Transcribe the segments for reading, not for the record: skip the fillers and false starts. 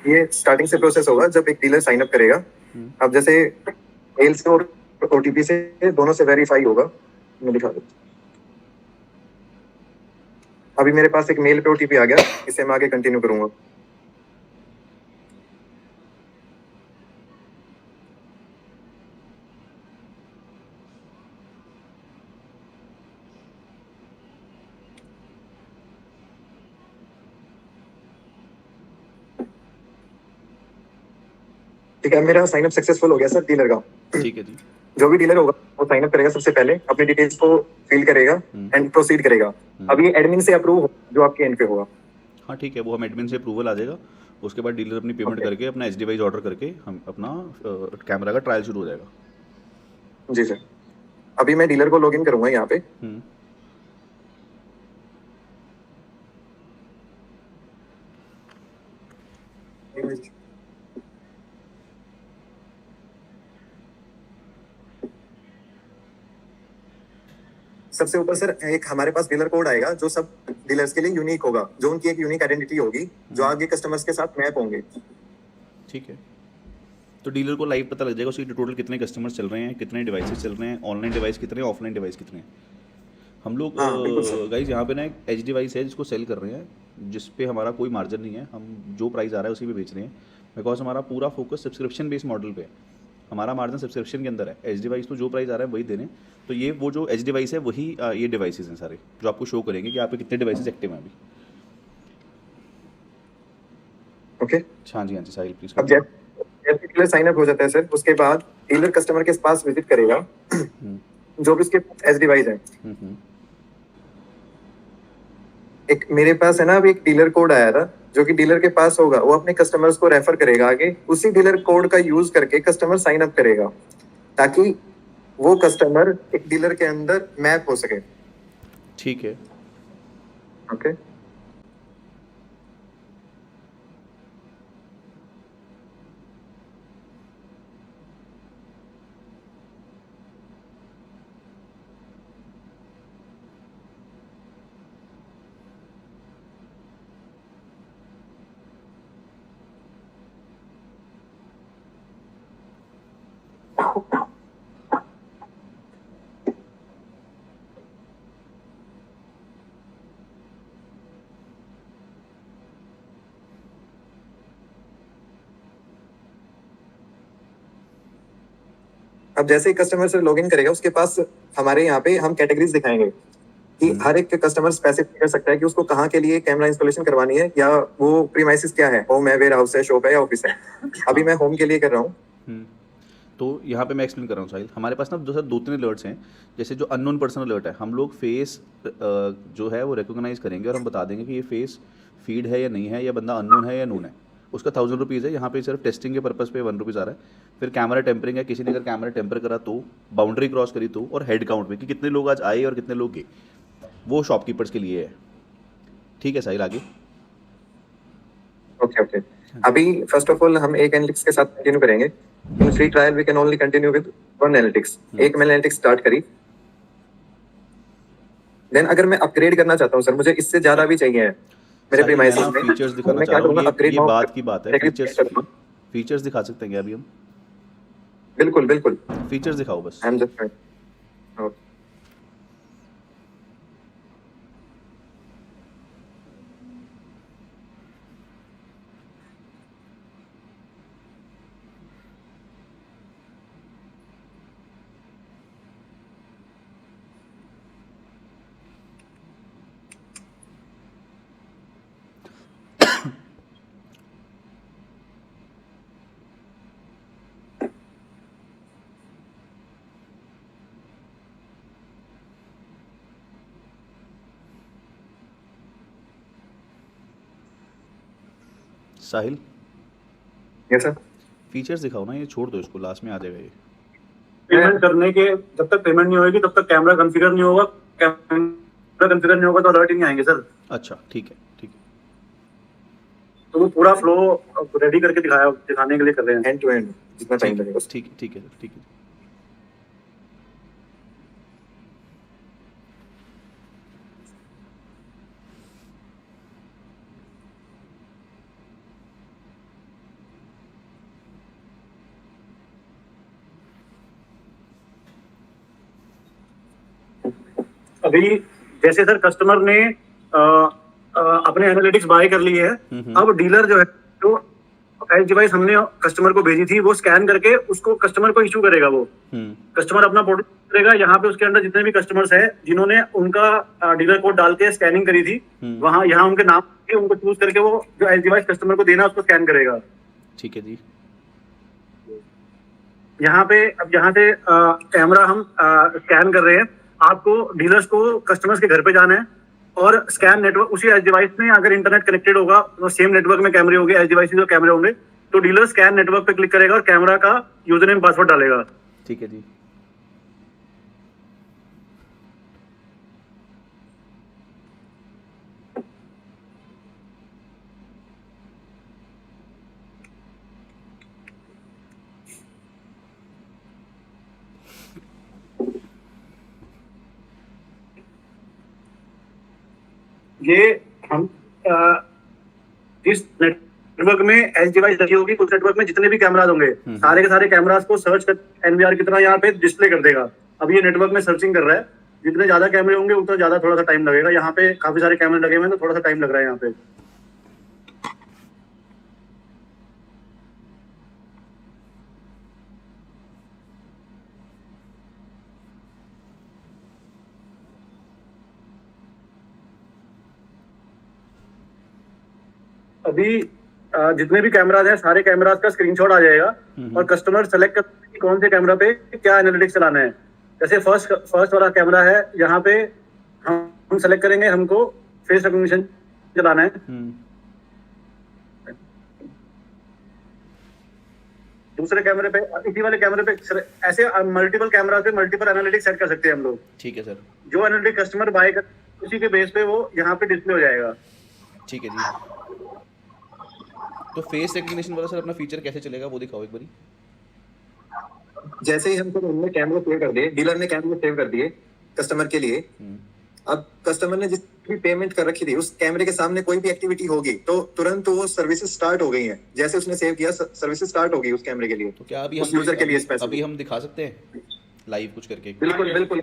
ये स्टार्टिंग से प्रोसेस होगा जब एक डीलर साइन अप करेगा। अब जैसे मेल से और ओटीपी से दोनों से वेरीफाई होगा। मैं दिखा दूँ। अभी मेरे पास एक मेल पे ओटीपी आ गया, इसे मैं आगे कंटिन्यू करूंगा। ठीक है, मेरा साइन अप सक्सेसफुल हो गया सर डीलर का। ठीक है जी। जो भी डीलर होगा वो साइन अप करेगा, सबसे पहले अपनी डिटेल्स को फिल करेगा एंड प्रोसीड करेगा। अब ये एडमिन से अप्रूव जो आपके एंड पे होगा। हाँ ठीक है, वो हम एडमिन से अप्रूवल आ जाएगा। उसके बाद डीलर अपनी पेमेंट ओके करके अपना एच डिवाइस ऑर्डर करके हम अपना कैमरा का ट्रायल शुरू हो जाएगा। जी सर। अभी मैं डीलर को लॉगिन करूंगा यहाँ पे। हम्म। सबसे ऊपर सर एक हमारे पास डीलर कोड आएगा जो सब डीलर्स के लिए यूनिक होगा, जो उनकी एक यूनिक आइडेंटिटी होगी, जो आगे कस्टमर्स के साथ मैप होंगे। ठीक है, तो डीलर को लाइव पता लग जाएगा उसके टोटल कितने कस्टमर्स चल रहे हैं, कितने डिवाइसेस चल रहे हैं, ऑनलाइन डिवाइस कितने हैं, ऑफलाइन डिवाइस कितने हैं। हम लोग हाँ बिल्कुल सर। गाइज यहाँ पे ना एक एच डिवाइस है जिसको सेल कर रहे हैं, जिस पे हमारा कोई मार्जिन नहीं है, हम जो प्राइस आ रहा है उसी पे बेच रहे हैं। बिकॉज हमारा पूरा फोकस सब्सक्रिप्शन बेस्ड मॉडल पे है, हमारा मार्जिन सब्सक्रिप्शन के अंदर है। एच डिवाइस तो जो प्राइस आ रहा है वही दे रहे हैं। तो ये वो जो एच डिवाइस है वही ये डिवाइसेस हैं सारे जो आपको शो करेंगे कि आप पे कितने डिवाइसेस एक्टिव हैं अभी। ओके। हाँ जी, हाँ जी, साहिल प्लीज़ अब कंटिन्यू। जैसे डीलर साइन अप हो जाता है सर, उसके बाद डीलर कस्टमर के पास विजिट करेगा। जो भी उसके एच डिवाइस है, एक मेरे पास है ना, अभी एक डीलर कोड आया था जो कि डीलर के पास होगा, वो अपने कस्टमर्स को रेफर करेगा आगे, उसी डीलर कोड का यूज करके कस्टमर साइन अप करेगा, ताकि वो कस्टमर एक डीलर के अंदर मैप हो सके। ठीक है। ओके। अब जैसे ही कस्टमर से लॉगिन करेगा, उसके पास हमारे यहाँ पे हम कैटेगरीज दिखाएंगे कि हर एक कस्टमर स्पेसिफाई कर सकता है कि उसको कहाँ के लिए कैमरा इंस्टॉलेशन करवानी है, या वो प्रीमाइसिस क्या है, होम है, वेयर हाउस है, शॉप है या ऑफिस है। अभी मैं होम के लिए कर रहा हूँ। तो यहाँ पे मैं एक्सप्लेन कर रहा हूँ साहिल, हमारे पास ना जो सर दो तीन अलर्ट्स हैं। जैसे जो अननोन पर्सन अलर्ट है, हम लोग फेस जो है वो रिकोगनाइज करेंगे और हम बता देंगे कि ये फेस फीड है या नहीं है, या बंदा अननोन है या नोन है। उसका 1000 रुपीज़ है, यहाँ पे सिर्फ टेस्टिंग के पर्पज़ पे 1 रुपीज़ आ रहा है। फिर कैमरा टेम्परिंग है, किसी ने अगर कैमरा टेम्पर करा तो, बाउंड्री क्रॉस करी तो, और हेड काउंट में कि कितने लोग आज आए और कितने लोग गए, वो शॉपकीपर्स के लिए है। ठीक है साहिल, आगे। Okay okay. अभी फर्स्ट ऑफ ऑल हम एक एनालिटिक्स के साथ कंटिन्यू करेंगे। In free trial we can only continue with one analytics. एक मैंने एनालिटिक्स स्टार्ट करी, देन अगर मैं अपग्रेड करना चाहता हूँ सर, मुझे इससे ज्यादा भी चाहिए है मेरे साहिल मैं प्रीमाइसेस ना में, फीचर्स तो दिखाना मैं चाह क्या रहा हूँ, करूंगा, अपग्रेड ये नाउ बात की बात है। सेट करूंगा। फीचर्स दिखा सकते हैं क्या अभी हम? बिल्कुल बिल्कुल। फीचर्स दिखाओ बस। I am just Sahil, yes sir. Features दिखाओ ना, ये छोड़ दो, इसको लास्ट में आ जाएगा ये। पेमेंट करने के जब तक पेमेंट नहीं होगी तब तक कैमरा कॉन्फ़िगर नहीं होगा। कैमरा कॉन्फ़िगर नहीं होगा तो अलर्ट ही नहीं आएंगे सर। अच्छा ठीक है, ठीक है। तो वो पूरा फ्लो रेडी करके दिखाने के लिए कर रहे हैं, एंड टू एंड जितना टाइम ठीक है, लगेगा। ठीक है, ठीक है, ठीक है। अभी जैसे सर कस्टमर ने अपने एनालिटिक्स बाय कर लिए है, अब डीलर जो है जो एज डिवाइस हमने कस्टमर को भेजी थी वो स्कैन करके उसको कस्टमर को इशू करेगा। वो कस्टमर अपना पोर्टल करेगा, यहाँ पे उसके अंदर जितने भी कस्टमर्स हैं जिन्होंने उनका डीलर कोड डाल के स्कैनिंग करी थी, वहाँ यहाँ उनके नाम उनको चूज करके वो जो एज डिवाइस कस्टमर को देना उसको स्कैन करेगा। ठीक है जी। यहाँ पे अब यहाँ से कैमरा हम स्कैन कर रहे हैं, आपको डीलर्स को कस्टमर्स के घर पे जाना है और स्कैन नेटवर्क उसी एज डिवाइस में अगर इंटरनेट कनेक्टेड होगा तो सेम नेटवर्क में कैमरे होंगे, एज डिवाइस जो कैमरे होंगे, तो डीलर स्कैन नेटवर्क पे क्लिक करेगा और कैमरा का यूजर नेम पासवर्ड डालेगा। ठीक है जी। ये हम जिस नेटवर्क में एज डिवाइस लगी होगी उस नेटवर्क में जितने भी कैमराज होंगे सारे के सारे कैमराज को सर्च कर एनवीआर की तरह यहाँ पे डिस्प्ले कर देगा। अब ये नेटवर्क में सर्चिंग कर रहा है, जितने ज्यादा कैमरे होंगे उतना ज्यादा थोड़ा सा टाइम लगेगा। यहाँ पे काफी सारे कैमरे लगे हुए हैं तो थोड़ा सा टाइम लग रहा है यहाँ पे। अभी जितने भी कैमराज हैं सारे कैमराज का स्क्रीनशॉट आ जाएगा और कस्टमर सेलेक्ट करते हैं कौन से कैमरा पे क्या एनालिटिक्स चलाना है। जैसे फर्स्ट वाला कैमरा है, यहाँ पे हम सेलेक्ट करेंगे हमको फेस रिकॉग्निशन चलाना है। दूसरे कैमरे पे इसी वाले कैमरे पे ऐसे मल्टीपल कैमरा पे मल्टीपल एनालिटिक्स सेट कर सकते हैं हम लोग। ठीक है सर। जो एनालिटिक्स कस्टमर बाय कर उसी के बेस पे वो यहाँ पे डिस्प्ले हो जाएगा। ठीक है जी। तो फेस रिकग्निशन वाला सर अपना फीचर कैसे चलेगा वो दिखाओ एक बारी। जैसे ही हमको उन्होंने कैमरा सेव कर दिए, डीलर ने कैमरा सेव कर दिए कस्टमर के लिए, अब कस्टमर ने जिस भी पेमेंट कर रखी थी उस कैमरे के सामने कोई भी एक्टिविटी होगी तो तुरंत वो सर्विसेज स्टार्ट हो गई हैं। जैसे उसने सेव किया सर्विसेज स्टार्ट हो गई उस कैमरे के लिए। तो क्या अभी उस यूजर के लिए स्पेसिफिक अभी हम दिखा सकते हैं लाइव कुछ करके? बिल्कुल बिल्कुल।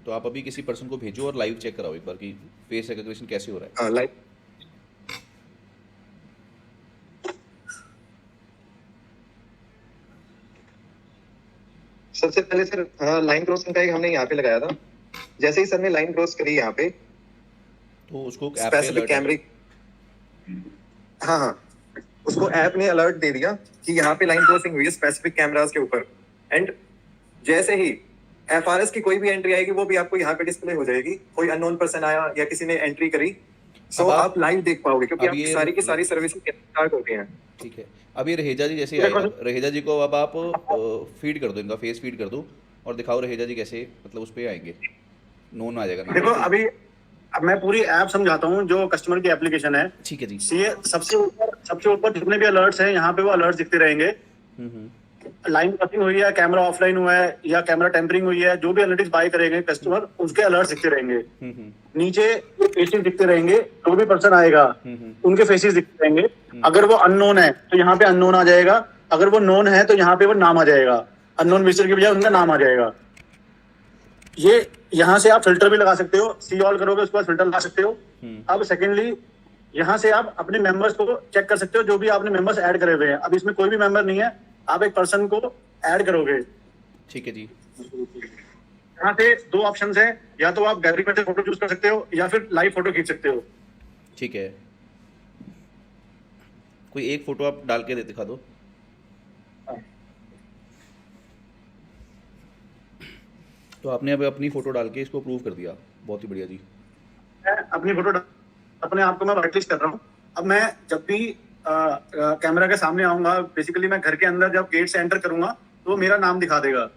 तो आप अभी किसी पर्सन को भेजो और लाइव चेक कराओ एक बार कि फेस रिकग्निशन कैसे हो रहा है। हाँ लाइव। सबसे पहले सर लाइन क्रॉसिंग का एक हमने यहाँ पे लगाया था। जैसे ही सर ने लाइन क्रॉस करी यहाँ पे तो उसको ऐप पे स्पेसिफिक अलर्ट कैमरे, हाँ उसको ऐप ने अलर्ट दे दिया कि यहाँ पे लाइन क्रॉसिंग हुई है स्पेसिफिक कैमरास के ऊपर। एंड जैसे ही एफआरएस की कोई भी एंट्री आएगी वो भी आपको यहाँ पे डिस्प्ले हो जाएगी। कोई अननोन पर्सन आया या किसी ने एंट्री करी सो आप लाइव देख पाओगे क्योंकि आपकी सारी की सारी सर्विसेज स्टार्ट हो गई हैं। ठीक है। अब ये रहेजा जी जैसे आएगा, रहेजा जी को अब आप फीड कर दो, इनका फेस फीड कर दो और दिखाओ रहेजा जी कैसे मतलब उस पे आएंगे, नोन आ जाएगा नाम। देखो अभी अब मैं पूरी ऐप समझाता हूँ जो कस्टमर की एप्लीकेशन है। ठीक है जी। सबसे ऊपर जितने भी अलर्ट्स हैं यहाँ पे वो अलर्ट्स दिखते रहेंगे। लाइन क्रॉसिंग हुई है, कैमरा ऑफलाइन हुआ है या कैमरा टेम्परिंग हुई है, जो भी एनालिटिक्स बाय करेंगे कस्टमर उसके अलर्ट्स दिखते रहेंगे। नीचे फेसेस दिखते रहेंगे, जो भी पर्सन आएगा उनके फेसेस दिखते रहेंगे। अगर वो अननोन है तो यहाँ पे अननोन आ जाएगा, अगर वो नोन है तो यहाँ पे वो नाम आ जाएगा। अननोन विजिटर की बजाय उनका नाम आ जाएगा। ये यहाँ से आप फिल्टर भी लगा सकते हो, सी ऑल करोगे उसके बाद फिल्टर लगा सकते हो। अब सेकेंडली यहाँ से आप अपने मेंबर्स को चेक कर सकते हो, जो भी आपने मेंबर्स ऐड करे हुए हैं। अब इसमें कोई भी मेंबर नहीं है, आप एक पर्सन को ऐड करोगे। ठीक है जी। यहाँ से दो ऑप्शंस हैं, या तो आप गैलरी में से फोटो चूज कर सकते हो या फिर लाइव फोटो खींच सकते हो। ठीक है। कोई एक फोटो आप डाल के दिखा दो। तो आपने अब अपनी फोटो डाल के इसको अप्रूव कर दिया, बहुत ही बढ़िया जी। मैं अपनी फोटो अपने आप को मैं व्हाइट लिस्ट कर रहा हूँ। अब मैं जब भी कैमरा के सामने आऊंगा, बेसिकली मैं घर के अंदर जब गेट से एंटर करूंगा तो वो मेरा नाम दिखा देगा।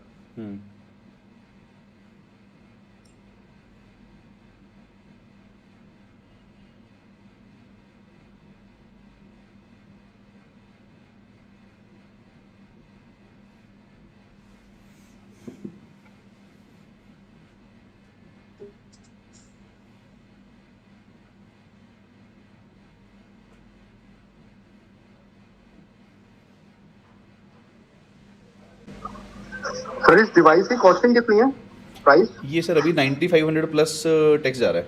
सर इस डिवाइस की कॉस्टिंग कितनी है? प्राइस ये सर अभी 9500 प्लस टैक्स जा रहा है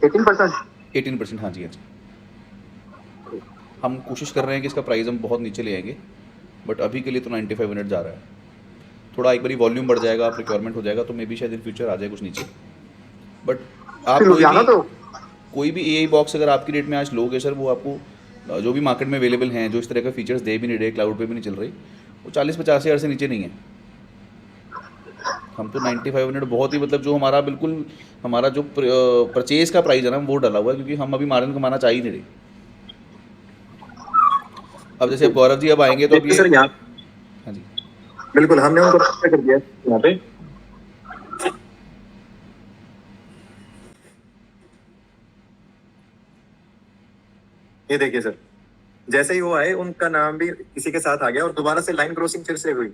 18%। 18%। हाँ जी, हाँ जी। हम कोशिश कर रहे हैं कि इसका प्राइस हम बहुत नीचे ले आएंगे, बट अभी के लिए तो 9500 जा रहा है। थोड़ा एक बारी वॉल्यूम बढ़ जाएगा, रिक्वायरमेंट हो जाएगा तो मे बी शायद इन फ्यूचर आ जाए कुछ नीचे। बट आप फिर लुधियाना तो कोई भी AI बॉक्स अगर आपकी रेट में आज लोगे सर, वो आपको जो भी मार्केट में अवेलेबल हैं, जो इस तरह का फीचर्स दे भी नहीं रहे, क्लाउड पे भी नहीं चल रही, वो 40-50 हज़ार से नीचे नहीं है। हम तो 9500 बहुत ही, मतलब जो हमारा बिल्कुल हमारा जो परचेज का प्राइस है ना वो डाला हुआ है, क्योंकि हम अभी मार्जिन कमाना चाह ही नहीं रहे। अब जैसे अब गौरव जी अब आएंगे तो अब देखिए ये, सर यहाँ हाँ जी, बिल्कुल हमने उनको कर दिया है यहाँ पे। ये देखिए सर, जैसे ही वो आए उनका नाम भी किसी के साथ आ गया और दोबारा से लाइन क्रॉसिंग फिर से हुई,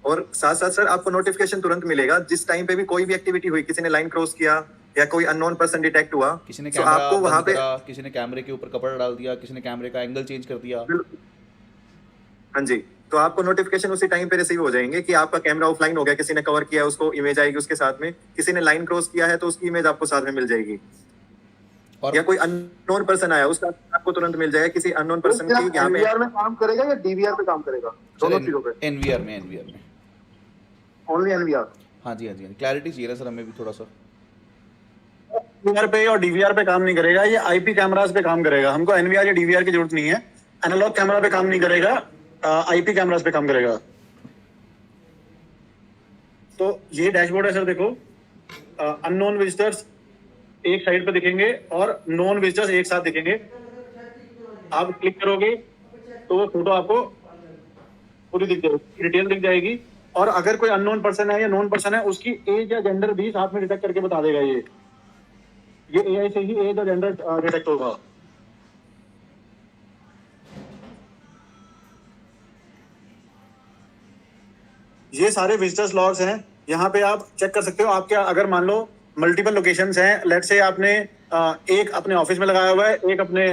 और साथ साथ सर आपको नोटिफिकेशन तुरंत मिलेगा जिस टाइम पे भी कोई भी एक्टिविटी हुई, किसी ने लाइन क्रॉस किया या कोई अननोन पर्सन डिटेक्ट हुआ, किसी ने तो कैमरा आपको वहां बंद पे करा, किसी ने कैमरे के ऊपर कपड़ा डाल दिया, किसी ने कैमरे का एंगल चेंज कर दिया। हाँ जी, तो आपको नोटिफिकेशन उसी टाइम पे रिसीव हो जाएंगे कि आपका कैमरा ऑफलाइन हो गया, किसी ने कवर किया उसको इमेज आएगी उसके साथ में, किसी ने लाइन क्रॉस किया है तो उसकी इमेज आपको साथ में मिल जाएगी, और या कोई अननोन पर्सन आया उसका आपको तुरंत मिल जाएगा किसी अननोन पर्सन की यहाँ पे। एनवीआर में काम करेगा या डीवीआर पे काम करेगा? दोनों चीजों पे? एनवीआर में ओनली एनवीआर? हाँ जी, हाँ जी, क्लैरिटी चाहिए ना सर हमें भी थोड़ा सा। एनवीआर पे और डीवीआर पे काम नहीं करेगा, ये आईपी कैमरास पे काम करेगा। हमको एनवीआर या डीवीआर की जरूरत नहीं है। एनालॉग कैमरा पे काम नहीं करेगा, आईपी कैमरास पे काम करेगा। तो ये डैशबोर्ड है सर, देखो अननोन विजिटर्स एक साइड पे दिखेंगे और नॉन विजिटर्स एक साथ दिखेंगे। आप क्लिक करोगे तो वो फोटो आपको पूरी दिख जाएगी, डिटेल दिख जाएगी, और अगर कोई अननोन पर्सन है या नॉन पर्सन है उसकी एज या जेंडर भी साथ में डिटेक्ट करके बता देगा। ये एआई से ही एज और जेंडर डिटेक्ट होगा। ये सारे विजिटर्स लॉग्स हैं, यहाँ पे आप चेक कर सकते हो। आपके अगर मान लो मल्टीपल लोकेशंस हैं, लेट से आपने एक अपने ऑफिस में लगाया हुआ है, एक अपने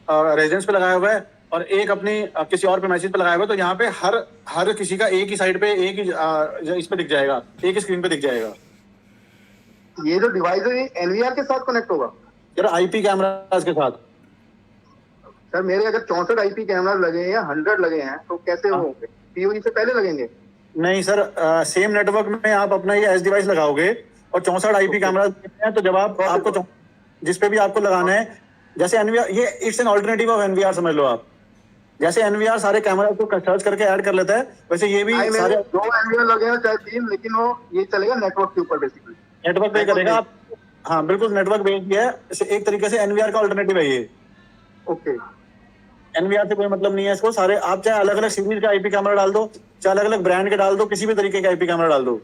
रेजिडेंस पे लगाया हुआ है, और एक अपनी किसी और पे मैसेज पे लगाया हुआ है, तो यहाँ पे हर किसी का एक ही साइड पे एक ही इस पे दिख जाएगा, एक ही स्क्रीन पे दिख जाएगा। ये जो डिवाइस है ये एनवीआर के साथ कनेक्ट होगा? यार आईपी कैमरास के साथ। सर मेरे अगर 64 आईपी कैमरा लगे हैं या 100 लगे हैं तो कैसे होंगे? पीओई से पहले लगेंगे? नहीं सर, सेम नेटवर्क में आप अपना ये एज डिवाइस लगाओगे और 64 आईपी कैमरा हैं, तो जब आपको जिस पे भी आपको लगाना है, जैसे एनवीआर, ये it's an alternative of NVR समझ लो आप। जैसे एनवीआर सारे कैमरा को सर्च करके ऐड कर लेता है, वैसे ये भी सारे 2 एनवीआर लगे हैं चाहे 3, लेकिन वो ये चलेगा नेटवर्क के ऊपर बेसिकली। नेटवर्क पे करेगा आप। हाँ बिल्कुल, नेटवर्क बेस्ड है, एक तरीके से एनवीआर का ऑल्टरनेटिव है ये। ओके, एनवीआर से कोई मतलब नहीं है इसको। सारे आप चाहे अलग अलग सीरीज का आईपी कैमरा डाल दो, चाहे अलग अलग ब्रांड के डाल दो, किसी भी तरीके का आईपी कैमरा डाल दो।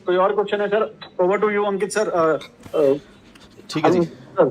कोई और क्वेश्चन है sir? Over to you Ankit sir. ठीक है जी। सर